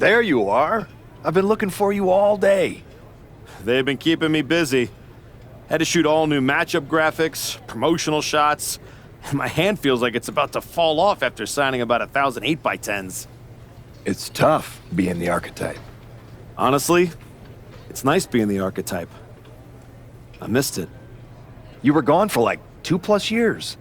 There you are. I've been looking for you all day. They've been keeping me busy. Had to shoot all new matchup graphics, promotional shots. My hand feels like it's about to fall off after signing about 1,000 8x10s. It's tough being the archetype. Honestly, it's nice being the archetype. I missed it. You were gone for like 2+ years.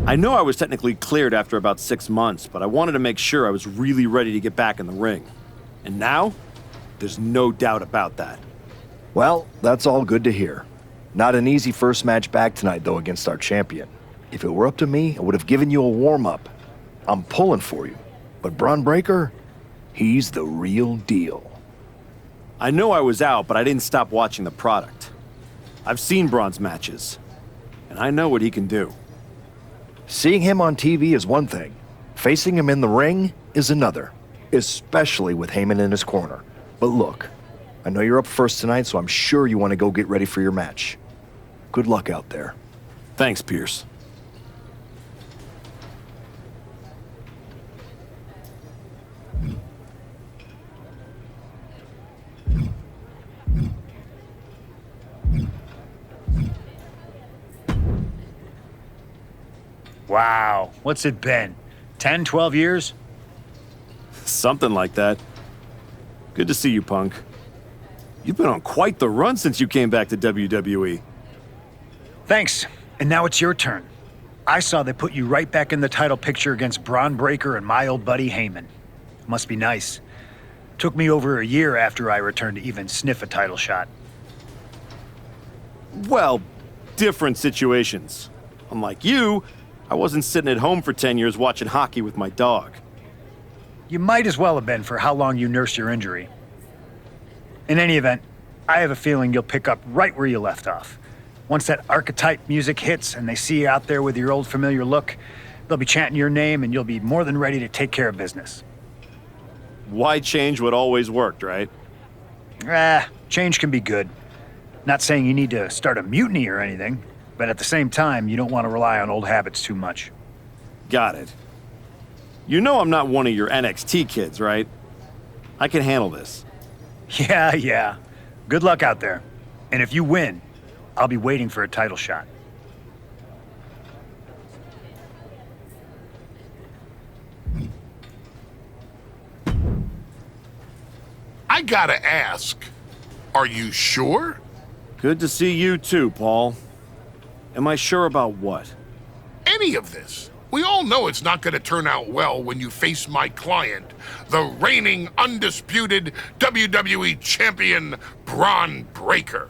I know I was technically cleared after about 6 months, but I wanted to make sure I was really ready to get back in the ring. And now, there's no doubt about that. Well, that's all good to hear. Not an easy first match back tonight, though, against our champion. If it were up to me, I would have given you a warm-up. I'm pulling for you. But Bron Breakker, he's the real deal. I know I was out, but I didn't stop watching the product. I've seen Bron's matches, and I know what he can do. Seeing him on TV is one thing. Facing him in the ring is another, especially with Heyman in his corner. But look, I know you're up first tonight, so I'm sure you want to go get ready for your match. Good luck out there. Thanks, Pierce. Wow, what's it been? 10, 12 years? Something like that. Good to see you, Punk. You've been on quite the run since you came back to WWE. Thanks, and now it's your turn. I saw they put you right back in the title picture against Bron Breakker and my old buddy Heyman. Must be nice. Took me over a year after I returned to even sniff a title shot. Well, different situations. Unlike you, I wasn't sitting at home for 10 years watching hockey with my dog. You might as well have been for how long you nursed your injury. In any event, I have a feeling you'll pick up right where you left off. Once that archetype music hits and they see you out there with your old familiar look, they'll be chanting your name and you'll be more than ready to take care of business. Why change what always worked, right? Change can be good. Not saying you need to start a mutiny or anything, but at the same time, you don't want to rely on old habits too much. Got it. You know I'm not one of your NXT kids, right? I can handle this. Yeah. Good luck out there. And if you win, I'll be waiting for a title shot. I gotta ask, are you sure? Good to see you too, Paul. Am I sure about what? Any of this? We all know it's not gonna turn out well when you face my client, the reigning, undisputed WWE Champion, Bron Breakker.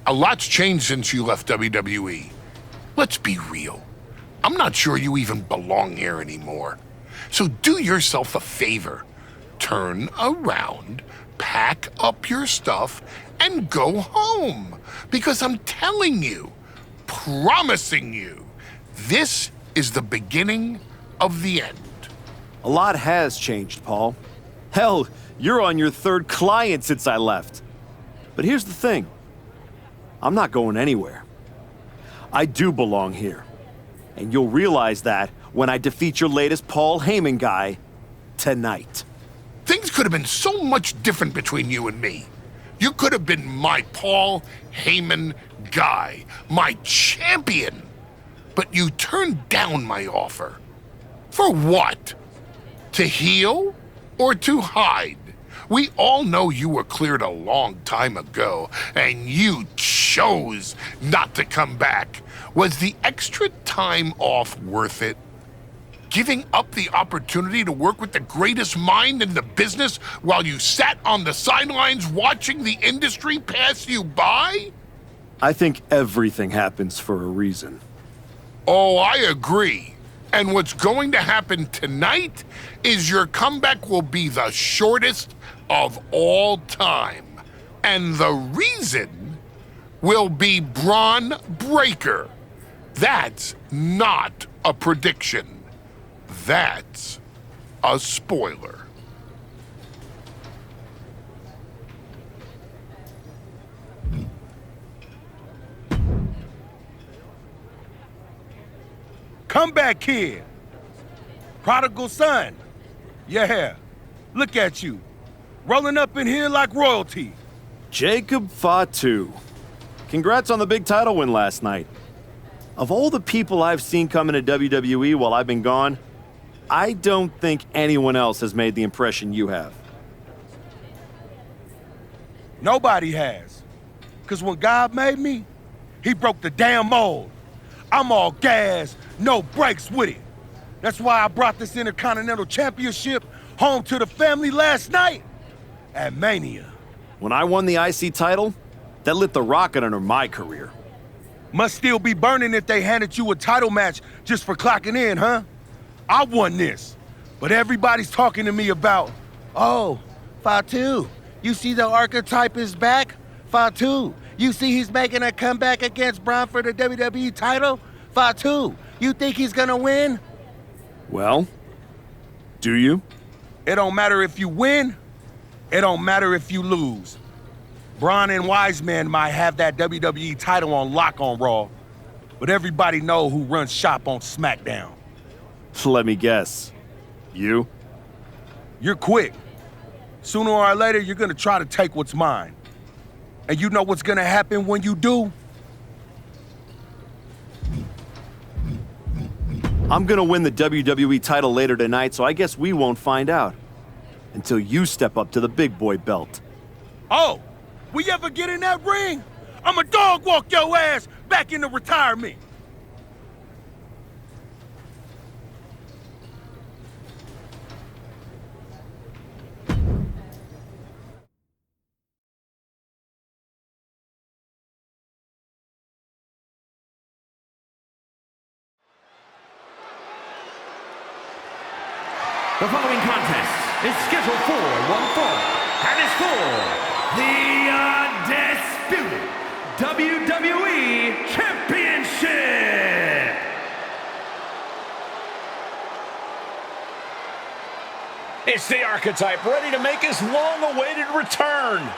A lot's changed since you left WWE. Let's be real. I'm not sure you even belong here anymore. So do yourself a favor. Turn around, pack up your stuff, and go home. Because I'm telling you, promising you, this is the beginning of the end. A lot has changed, Paul. Hell, you're on your 3rd client since I left. But here's the thing. I'm not going anywhere. I do belong here. And you'll realize that when I defeat your latest Paul Heyman guy tonight. Things could have been so much different between you and me. You could have been my Paul Heyman guy, my champion. But you turned down my offer. For what? To heal or to hide? We all know you were cleared a long time ago, and you chose not to come back. Was the extra time off worth it? Giving up the opportunity to work with the greatest mind in the business while you sat on the sidelines watching the industry pass you by? I think everything happens for a reason. Oh, I agree. And what's going to happen tonight is your comeback will be the shortest of all time. And the reason will be Bron Breakker. That's not a prediction. That's a spoiler. Come back here. Prodigal son. Yeah, look at you. Rolling up in here like royalty. Jacob Fatu. Congrats on the big title win last night. Of all the people I've seen come into WWE while I've been gone, I don't think anyone else has made the impression you have. Nobody has. Because when God made me, he broke the damn mold. I'm all gas, no brakes with it. That's why I brought this Intercontinental Championship home to the family last night at Mania. When I won the IC title, that lit the rocket under my career. Must still be burning if they handed you a title match just for clocking in, huh? I won this. But everybody's talking to me about, oh, Fatu, you see the archetype is back? Fatu, you see he's making a comeback against Bron for the WWE title? Fatu, you think he's gonna win? Well, do you? It don't matter if you win, it don't matter if you lose. Bron and Wiseman might have that WWE title on lock on Raw, but everybody know who runs shop on SmackDown. Let me guess. You? You're quick. Sooner or later, you're gonna try to take what's mine. And you know what's gonna happen when you do? I'm gonna win the WWE title later tonight, so I guess we won't find out. Until you step up to the big boy belt. Oh, we ever get in that ring? I'ma dog walk your ass back into retirement. The following contest is scheduled for one fall and is for the undisputed WWE Championship. It's the Archetype ready to make his long-awaited return.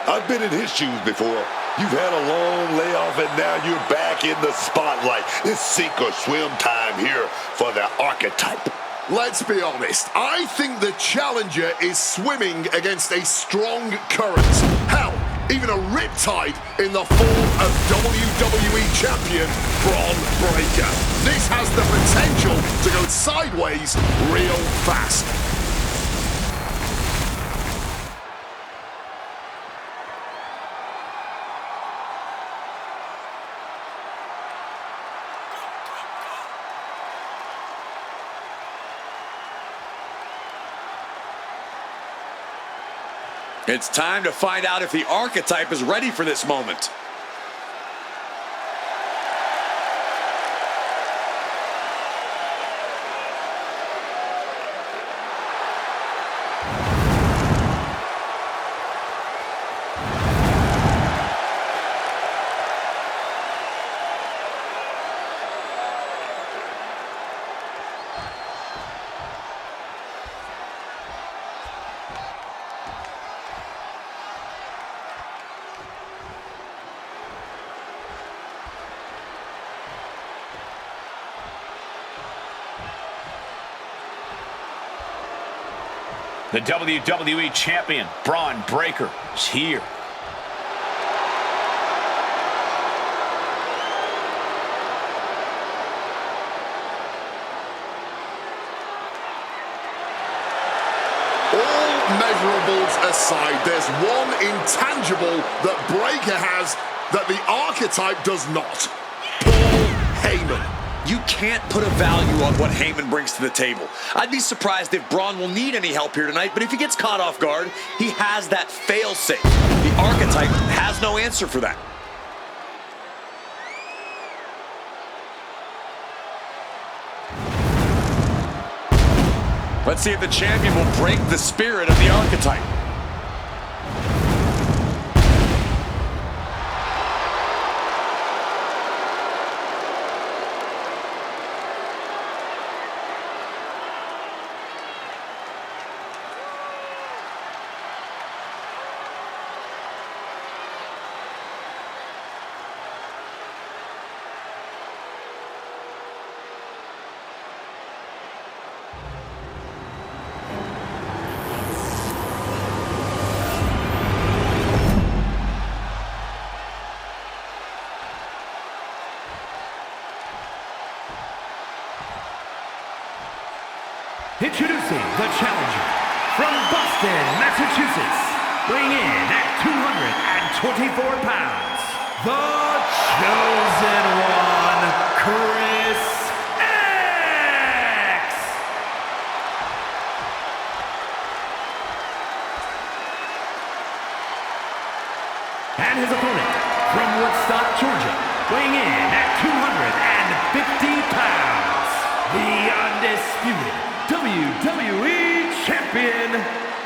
I've been in his shoes before. You've had a long layoff and now you're back in the spotlight. It's sink or swim time here for the Archetype. Let's be honest, I think the challenger is swimming against a strong current. Hell, even a riptide in the form of WWE Champion Bron Breakker. This has the potential to go sideways real fast. It's time to find out if the Archetype is ready for this moment. The WWE Champion, Bron Breakker, is here. All measurables aside, there's one intangible that Breakker has that the Archetype does not. Paul Heyman. You can't put a value on what Heyman brings to the table. I'd be surprised if Bron will need any help here tonight, but if he gets caught off guard, he has that fail-safe. The Archetype has no answer for that. Let's see if the champion will break the spirit of the Archetype. Introducing the challenger from Boston, Massachusetts, weighing in at 224 pounds, the chosen one, Chris X. And his opponent from Woodstock, Georgia, weighing in at 250 pounds, the undisputed WWE Champion,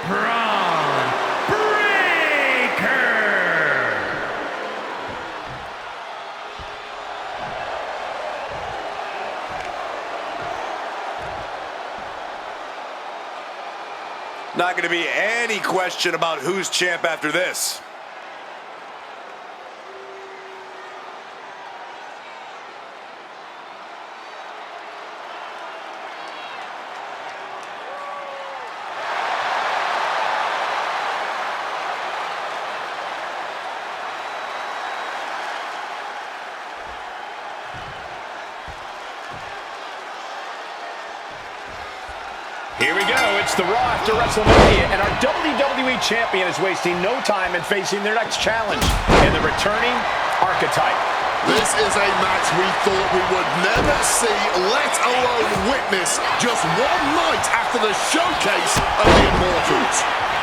Bron Breakker. Not going to be any question about who's champ after this. Here we go, it's the Raw after WrestleMania, and our WWE Champion is wasting no time in facing their next challenge, and the returning Archetype. This is a match we thought we would never see, let alone witness, just one night after the showcase of the Immortals.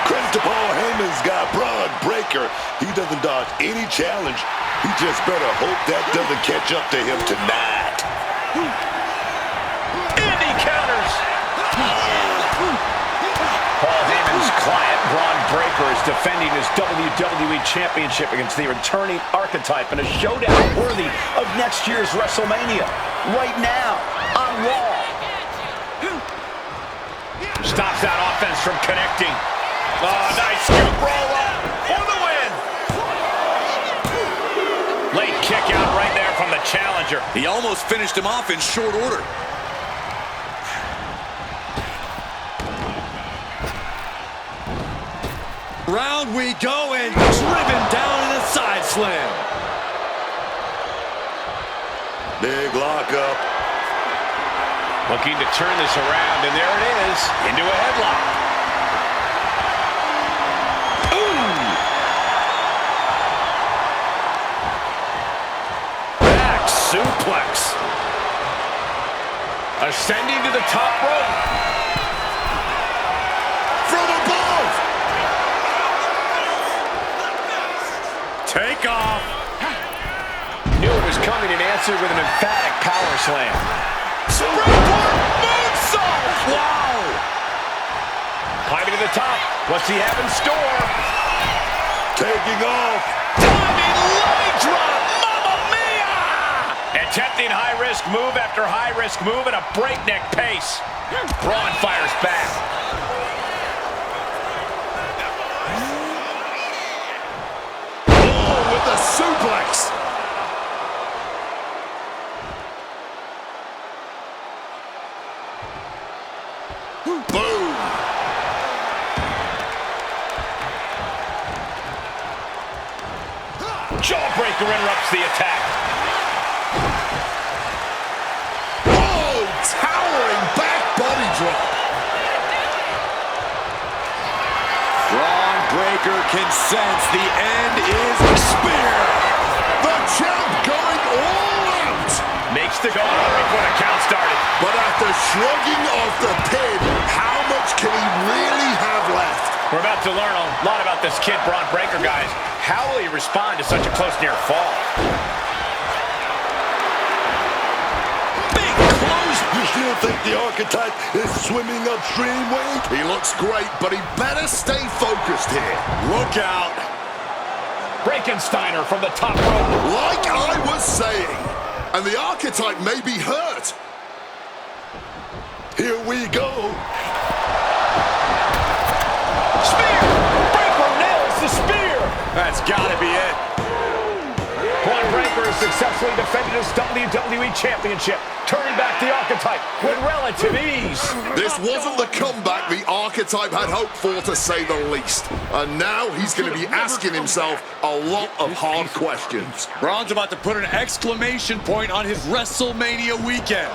Credit to Paul Heyman's got Bron Breakker. He doesn't dodge any challenge. He just better hope that doesn't catch up to him tonight. And he counters! Paul Heyman's client, Bron Breakker, is defending his WWE Championship against the returning Archetype in a showdown worthy of next year's WrestleMania. Right now, on Raw. Stops that offense from connecting. Oh, nice scoop roll up for the win. Late kick out right there from the challenger. He almost finished him off in short order. Round we go, and driven down in a side slam. Big lockup. Looking to turn this around, and there it is, into a headlock. Ooh! Back suplex. Ascending to the top rope. From above! Take off. Knew it was coming and answered with an emphatic power slam. Springboard moonsault! Wow! Climbing to the top. What's he have in store? Taking off. Diving leg drop! Mamma mia! Attempting high-risk move after high-risk move at a breakneck pace. Braun fires back. With the suplex. Boom. Jawbreaker interrupts the attack. Oh, towering back body drop. Bron Breakker can sense the end is spear. The champ going all out. Makes the go before the count started. But after shrugging off the pin, how much can he really have left? We're about to learn a lot about this kid, Bron Breakker, guys. How will he respond to such a close near fall? Big close. You still think the Archetype is swimming upstream, Wade? He looks great, but he better stay focused here. Look out. Breakensteiner from the top rope. Like I was saying, and the Archetype may be hurt. Here we go. Spear! Breakker nails the spear! That's gotta be it. Bron Breakker has successfully defended his WWE Championship, turning back the Archetype with relative ease. This wasn't the comeback the Archetype had hoped for, to say the least. And now he's going to be asking himself a lot of hard questions. Bron's about to put an exclamation point on his WrestleMania weekend.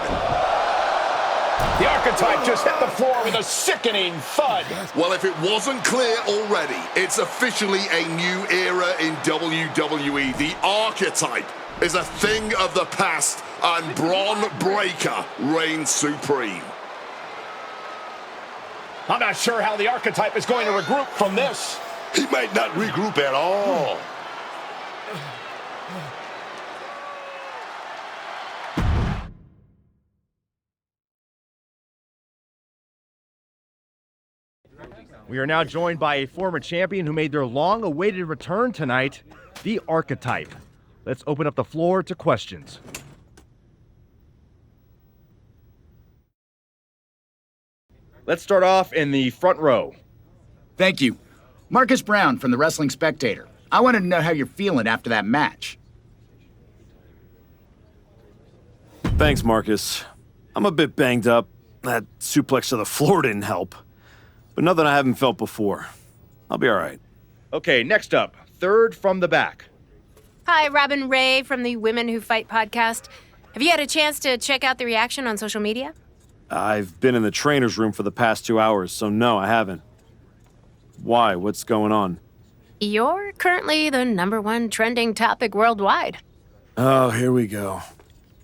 The Archetype just hit the floor with a sickening thud. Well, if it wasn't clear already, it's officially a new era in WWE. The Archetype is a thing of the past, and Bron Breakker reigns supreme. I'm not sure how the Archetype is going to regroup from this. He might not regroup at all. We are now joined by a former champion who made their long-awaited return tonight, the Archetype. Let's open up the floor to questions. Let's start off in the front row. Thank you. Marcus Brown from the Wrestling Spectator. I wanted to know how you're feeling after that match. Thanks, Marcus. I'm a bit banged up. That suplex to the floor didn't help. But nothing I haven't felt before. I'll be all right. Okay, next up, third from the back. Hi, Robin Ray from the Women Who Fight podcast. Have you had a chance to check out the reaction on social media? I've been in the trainer's room for the past 2 hours, so no, I haven't. Why? What's going on? You're currently the #1 trending topic worldwide. Oh, here we go.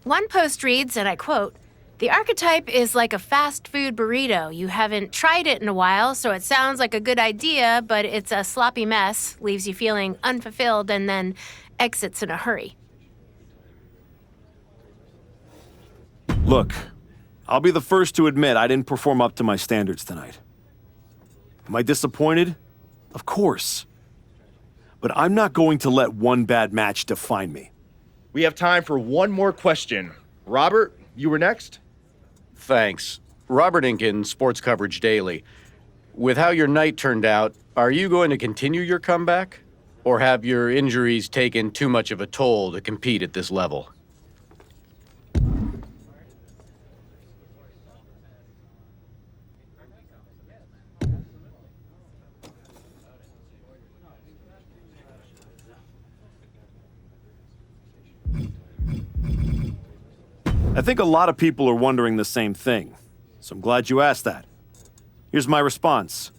One post reads, and I quote, "The Archetype is like a fast food burrito. You haven't tried it in a while, so it sounds like a good idea, but it's a sloppy mess, leaves you feeling unfulfilled, and then exits in a hurry." Look, I'll be the first to admit I didn't perform up to my standards tonight. Am I disappointed? Of course. But I'm not going to let one bad match define me. We have time for one more question. Robert, you were next? Thanks. Robert Inkin, Sports Coverage Daily. With how your night turned out, are you going to continue your comeback? Or have your injuries taken too much of a toll to compete at this level? I think a lot of people are wondering the same thing, so I'm glad you asked that. Here's my response.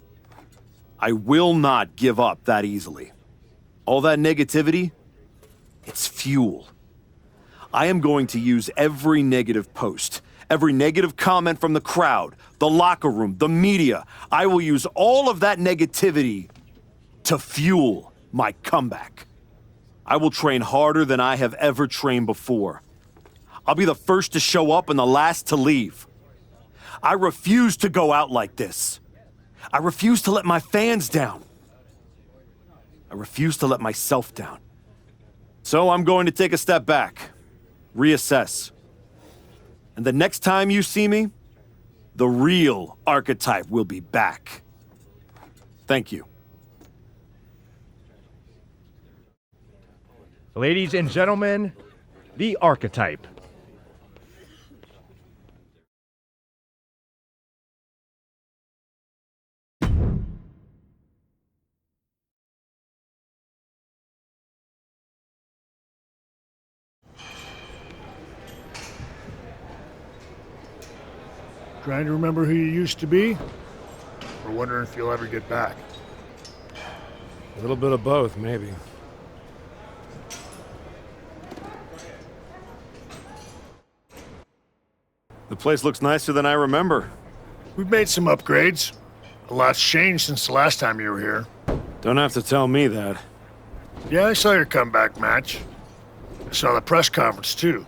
I will not give up that easily. All that negativity, it's fuel. I am going to use every negative post, every negative comment from the crowd, the locker room, the media. I will use all of that negativity to fuel my comeback. I will train harder than I have ever trained before. I'll be the first to show up and the last to leave. I refuse to go out like this. I refuse to let my fans down. I refuse to let myself down. So I'm going to take a step back, reassess. And the next time you see me, the real Archetype will be back. Thank you. Ladies and gentlemen, the Archetype. Trying to remember who you used to be? Or wondering if you'll ever get back? A little bit of both, maybe. The place looks nicer than I remember. We've made some upgrades. A lot's changed since the last time you were here. Don't have to tell me that. Yeah, I saw your comeback match. I saw the press conference, too.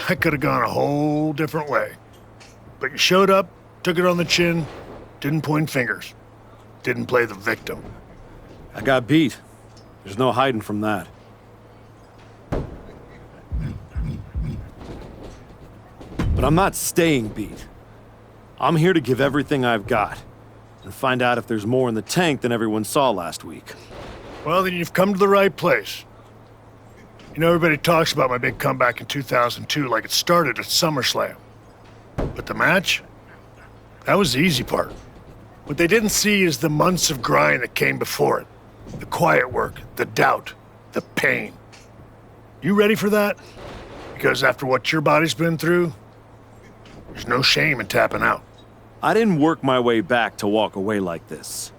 That could have gone a whole different way. But you showed up, took it on the chin, didn't point fingers, didn't play the victim. I got beat. There's no hiding from that. But I'm not staying beat. I'm here to give everything I've got and find out if there's more in the tank than everyone saw last week. Well, then you've come to the right place. You know, everybody talks about my big comeback in 2002 like it started at SummerSlam. But the match? That was the easy part. What they didn't see is the months of grind that came before it. The quiet work, the doubt, the pain. You ready for that? Because after what your body's been through, There's no shame in tapping out. I didn't work my way back to walk away like this.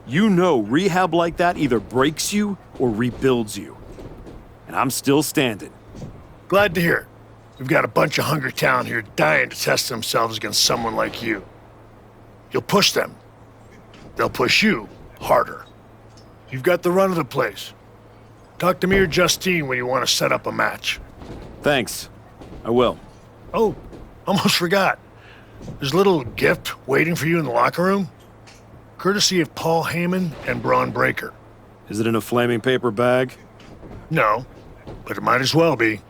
You know rehab like that either breaks you or rebuilds you. And I'm still standing. Glad to hear it. We've got a bunch of hungry talent here dying to test themselves against someone like you. You'll push them. They'll push you harder. You've got the run of the place. Talk to me or Justine when you want to set up a match. Thanks. I will. Oh, almost forgot. There's a little gift waiting for you in the locker room. Courtesy of Paul Heyman and Bron Breakker. Is it in a flaming paper bag? No, but it might as well be.